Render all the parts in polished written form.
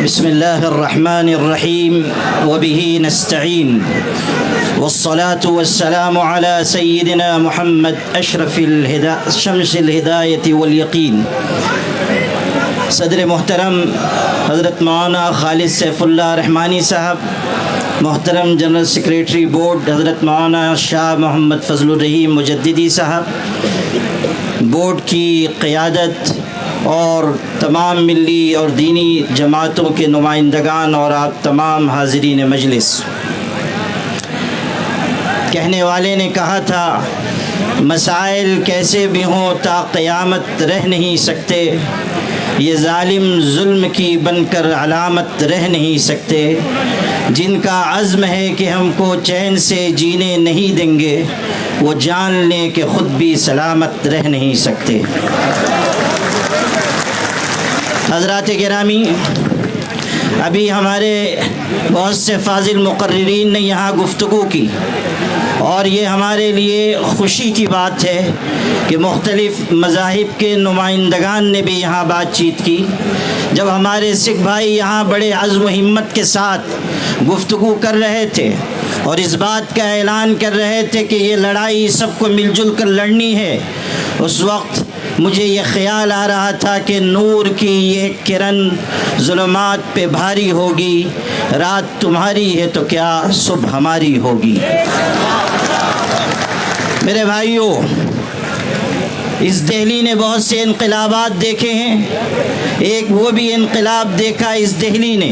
بسم الله الرحمن الرحيم وبه نستعين والصلاة والسلام على سيدنا محمد أشرف شمس الهداية واليقين. صدر محترم حضرت مولانا خالد سیف اللہ رحمانی صاحب، محترم جنرل سیکریٹری بورڈ حضرت مولانا شاہ محمد فضل الرحیم مجددی صاحب، بورڈ کی قیادت اور تمام ملی اور دینی جماعتوں کے نمائندگان اور آپ تمام حاضرین مجلس، کہنے والے نے کہا تھا مسائل کیسے بھی ہوں تا قیامت رہ نہیں سکتے، یہ ظالم ظلم کی بن کر علامت رہ نہیں سکتے، جن کا عزم ہے کہ ہم کو چین سے جینے نہیں دیں گے وہ جان لیں کہ خود بھی سلامت رہ نہیں سکتے۔ حضرات گرامی، ابھی ہمارے بہت سے فاضل مقررین نے یہاں گفتگو کی اور یہ ہمارے لیے خوشی کی بات ہے کہ مختلف مذاہب کے نمائندگان نے بھی یہاں بات چیت کی۔ جب ہمارے سکھ بھائی یہاں بڑے عزم و ہمت کے ساتھ گفتگو کر رہے تھے اور اس بات کا اعلان کر رہے تھے کہ یہ لڑائی سب کو مل جل کر لڑنی ہے، اس وقت مجھے یہ خیال آ رہا تھا کہ نور کی یہ کرن ظلمات پہ بھاری ہوگی، رات تمہاری ہے تو کیا صبح ہماری ہوگی۔ میرے بھائیوں، اس دہلی نے بہت سے انقلابات دیکھے ہیں، ایک وہ بھی انقلاب دیکھا اس دہلی نے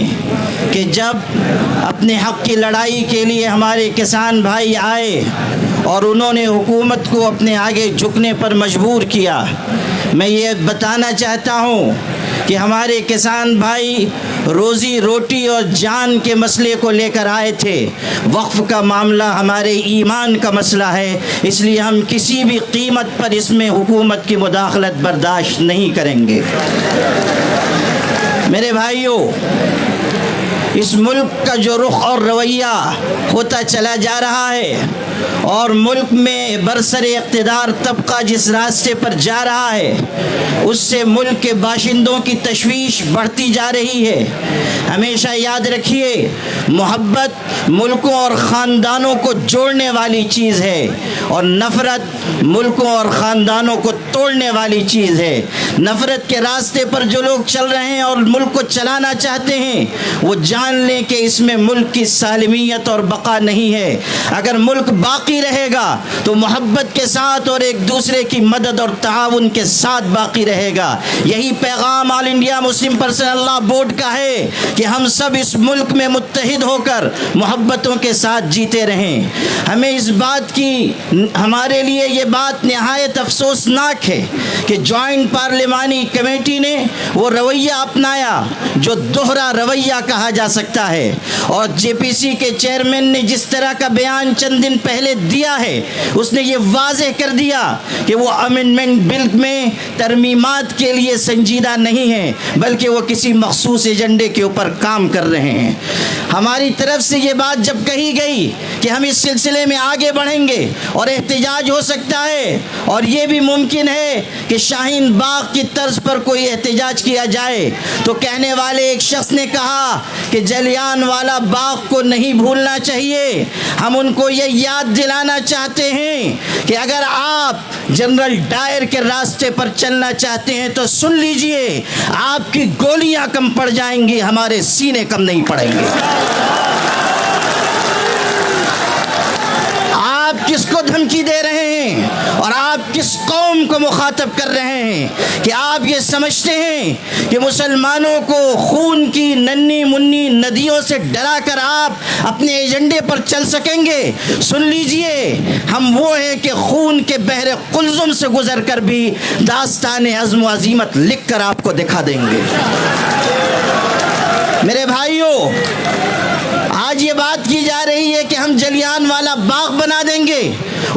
کہ جب اپنے حق کی لڑائی کے لیے ہمارے کسان بھائی آئے اور انہوں نے حکومت کو اپنے آگے جھکنے پر مجبور کیا۔ میں یہ بتانا چاہتا ہوں کہ ہمارے کسان بھائی روزی روٹی اور جان کے مسئلے کو لے کر آئے تھے، وقف کا معاملہ ہمارے ایمان کا مسئلہ ہے، اس لیے ہم کسی بھی قیمت پر اس میں حکومت کی مداخلت برداشت نہیں کریں گے۔ میرے بھائیوں، اس ملک کا جو رخ اور رویہ ہوتا چلا جا رہا ہے اور ملک میں برسر اقتدار طبقہ جس راستے پر جا رہا ہے اس سے ملک کے باشندوں کی تشویش بڑھتی جا رہی ہے۔ ہمیشہ یاد رکھیے، محبت ملکوں اور خاندانوں کو جوڑنے والی چیز ہے اور نفرت ملکوں اور خاندانوں کو توڑنے والی چیز ہے۔ نفرت کے راستے پر جو لوگ چل رہے ہیں اور ملک کو چلانا چاہتے ہیں وہ جان لیں کہ اس میں ملک کی سالمیت اور بقا نہیں ہے۔ اگر ملک باقی رہے گا تو محبت کے ساتھ اور ایک دوسرے کی مدد اور تعاون کے ساتھ باقی رہے گا۔ یہی پیغام all India Muslim personal law board کا ہے کہ ہم سب اس ملک میں متحد ہو کر محبتوں کے ساتھ جیتے رہیں۔ ہمیں اس بات کی، ہمارے لیے یہ بات نہایت افسوسناک ہے کہ جوائنٹ پارلیمانی کمیٹی نے وہ رویہ اپنایا جو دوہرا رویہ کہا جا سکتا ہے، اور جے پی سی کے چیئرمین نے جس طرح کا بیان چند دن پہلے دیا ہے اس نے یہ واضح کر دیا کہ وہ امینڈمنٹ بل میں ترمیمات کے لیے سنجیدہ نہیں ہیں بلکہ وہ کسی مخصوص ایجنڈے کے اوپر کام کر رہے ہیں۔ ہماری طرف سے یہ بات جب کہی گئی کہ ہم اس سلسلے میں آگے بڑھیں گے اور احتجاج ہو سکتا ہے اور یہ بھی ممکن ہے کہ شاہین باغ کی طرز پر کوئی احتجاج کیا جائے، تو کہنے والے ایک شخص نے کہا کہ جلیان والا باغ کو نہیں بھولنا چاہیے۔ ہم ان کو یہ یاد دلانا چاہتے ہیں کہ اگر آپ جنرل ڈائر کے راستے پر چلنا چاہتے ہیں تو سن لیجئے، آپ کی گولیاں کم پڑ جائیں گی، ہمارے سینے کم نہیں پڑیں گے۔ آپ کس کو دھمکی دے رہے ہیں اور آپ کس قوم کو مخاطب کر رہے ہیں کہ آپ یہ سمجھتے ہیں کہ مسلمانوں کو خون کی ننھی منی ندیوں سے ڈرا کر آپ اپنے ایجنڈے پر چل سکیں گے؟ سن لیجئے، ہم وہ ہیں کہ خون کے بحر قلزم سے گزر کر بھی داستان عزم و عزیمت لکھ کر آپ کو دکھا دیں گے۔ میرے بھائیوں، آج یہ بات کی جا رہی ہے کہ ہم جلیان والا باغ بنا دیں گے